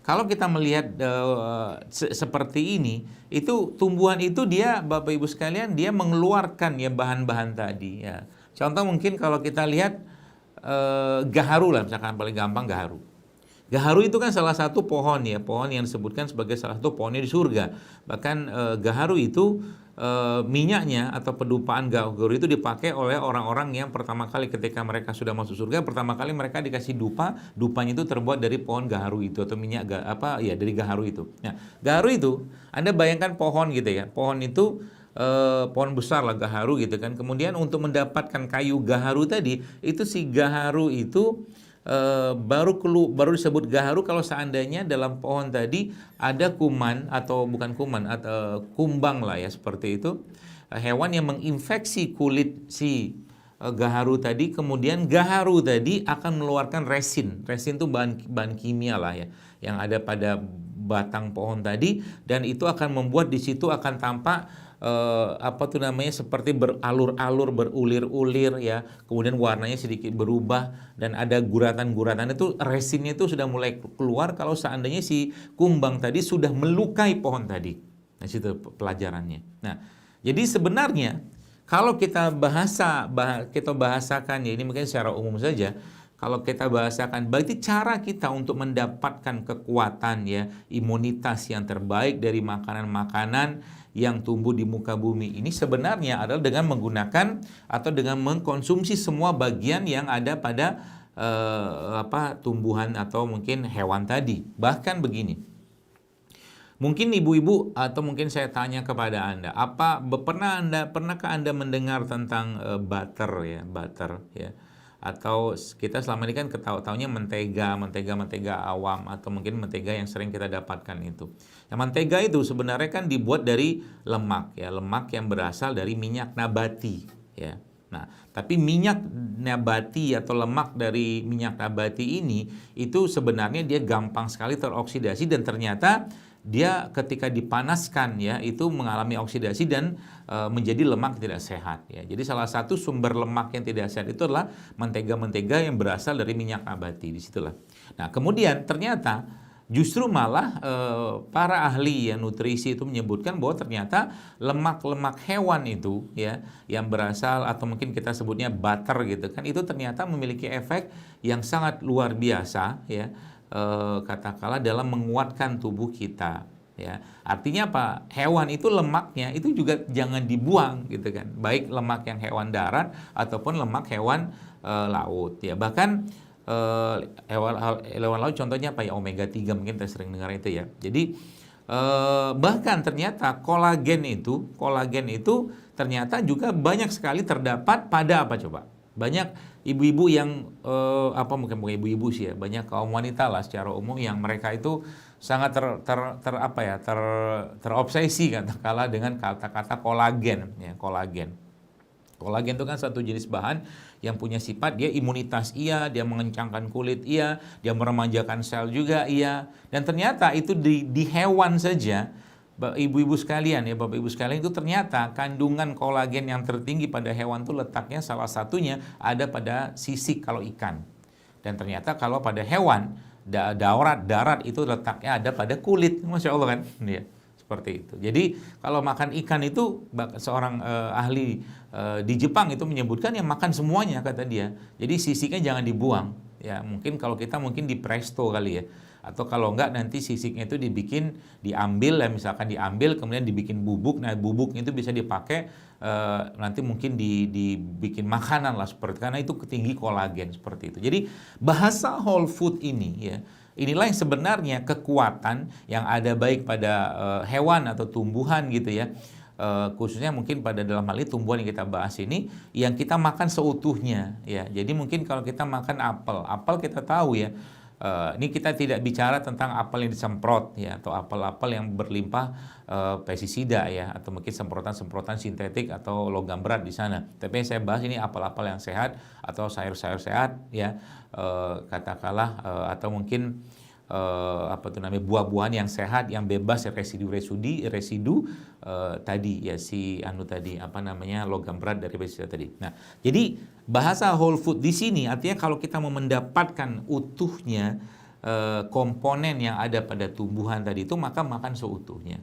kalau kita melihat seperti ini, itu tumbuhan itu dia Bapak Ibu sekalian dia mengeluarkan ya bahan-bahan tadi ya. Contoh mungkin kalau kita lihat gaharu lah, misalkan paling gampang gaharu. Gaharu itu kan salah satu pohon ya, pohon yang disebutkan sebagai salah satu pohonnya di surga. Bahkan gaharu itu minyaknya atau pedupaan gaharu itu dipakai oleh orang-orang yang pertama kali ketika mereka sudah masuk surga, pertama kali mereka dikasih dupa, dupanya itu terbuat dari pohon gaharu itu atau minyak dari gaharu itu. Nah, gaharu itu Anda bayangkan pohon gitu ya, pohon itu pohon besar lah gaharu gitu kan. Kemudian untuk mendapatkan kayu gaharu tadi, itu si gaharu itu baru disebut gaharu kalau seandainya dalam pohon tadi ada kuman atau bukan kuman atau kumbang lah ya seperti itu, hewan yang menginfeksi kulit si gaharu tadi, kemudian gaharu tadi akan mengeluarkan resin. Resin itu bahan kimia lah ya yang ada pada batang pohon tadi, dan itu akan membuat di situ akan tampak seperti beralur-alur, berulir-ulir ya, kemudian warnanya sedikit berubah dan ada guratan-guratan. Itu resinnya itu sudah mulai keluar kalau seandainya si kumbang tadi sudah melukai pohon tadi. Nah, situ pelajarannya. Nah, jadi sebenarnya kalau kita bahasakan ya, ini mungkin secara umum saja. Kalau kita bahasakan, berarti cara kita untuk mendapatkan kekuatan ya, imunitas yang terbaik dari makanan-makanan yang tumbuh di muka bumi ini sebenarnya adalah dengan menggunakan atau dengan mengkonsumsi semua bagian yang ada pada tumbuhan atau mungkin hewan tadi. Bahkan begini, mungkin ibu-ibu atau mungkin saya tanya kepada Anda, pernahkah Anda mendengar tentang butter ya? Atau kita selama ini kan tahunya mentega awam atau mungkin mentega yang sering kita dapatkan itu. Yang mentega itu sebenarnya kan dibuat dari lemak ya, lemak yang berasal dari minyak nabati ya. Nah, tapi minyak nabati atau lemak dari minyak nabati ini itu sebenarnya dia gampang sekali teroksidasi, dan ternyata dia ketika dipanaskan ya itu mengalami oksidasi dan menjadi lemak tidak sehat ya. Jadi salah satu sumber lemak yang tidak sehat itu adalah mentega-mentega yang berasal dari minyak nabati, disitulah. Nah, kemudian ternyata justru malah para ahli ya nutrisi itu menyebutkan bahwa ternyata lemak-lemak hewan itu ya yang berasal atau mungkin kita sebutnya butter gitu kan, itu ternyata memiliki efek yang sangat luar biasa ya, katakanlah dalam menguatkan tubuh kita ya. Artinya apa? Hewan itu lemaknya itu juga jangan dibuang gitu kan, baik lemak yang hewan darat ataupun lemak hewan laut ya. Bahkan hewan laut contohnya apa ya, omega 3 mungkin kita sering dengar itu ya. Jadi bahkan ternyata kolagen itu ternyata juga banyak sekali terdapat pada apa coba? Banyak ibu-ibu yang mungkin ibu-ibu sih ya, banyak kaum wanita lah secara umum yang mereka itu sangat terobsesi katakanlah dengan kata-kata kolagen ya, kolagen. Kolagen itu kan satu jenis bahan yang punya sifat dia imunitas iya, dia mengencangkan kulit iya, dia meremajakan sel juga iya. Dan ternyata itu di hewan saja, ibu-ibu sekalian ya, bapak ibu sekalian, itu ternyata kandungan kolagen yang tertinggi pada hewan itu letaknya salah satunya ada pada sisik kalau ikan. Dan ternyata kalau pada hewan darat itu letaknya ada pada kulit. Masya Allah kan ya. Seperti itu. Jadi kalau makan ikan itu seorang ahli di Jepang itu menyebutkan ya makan semuanya kata dia. Jadi sisiknya jangan dibuang. Ya mungkin kalau kita mungkin di presto kali ya. Atau kalau enggak nanti sisiknya itu diambil ya, misalkan diambil kemudian dibikin bubuk. Nah bubuknya itu bisa dipakai nanti mungkin dibikin makanan lah seperti, karena itu tinggi kolagen seperti itu. Jadi bahasa whole food ini ya, inilah yang sebenarnya kekuatan yang ada baik pada hewan atau tumbuhan gitu ya, khususnya mungkin pada dalam hal ini tumbuhan yang kita bahas ini yang kita makan seutuhnya ya. Jadi mungkin kalau kita makan apel kita tahu ya, ini kita tidak bicara tentang apel yang disemprot ya, atau apel-apel yang berlimpah pestisida ya, atau mungkin semprotan-semprotan sintetik atau logam berat di sana. Tapi yang saya bahas ini apel-apel yang sehat atau sayur-sayur sehat ya, katakanlah atau mungkin buah-buahan yang sehat yang bebas residu tadi ya, logam berat dari pestisida tadi. Nah, jadi bahasa whole food di sini artinya kalau kita mau mendapatkan utuhnya komponen yang ada pada tumbuhan tadi itu, maka makan seutuhnya.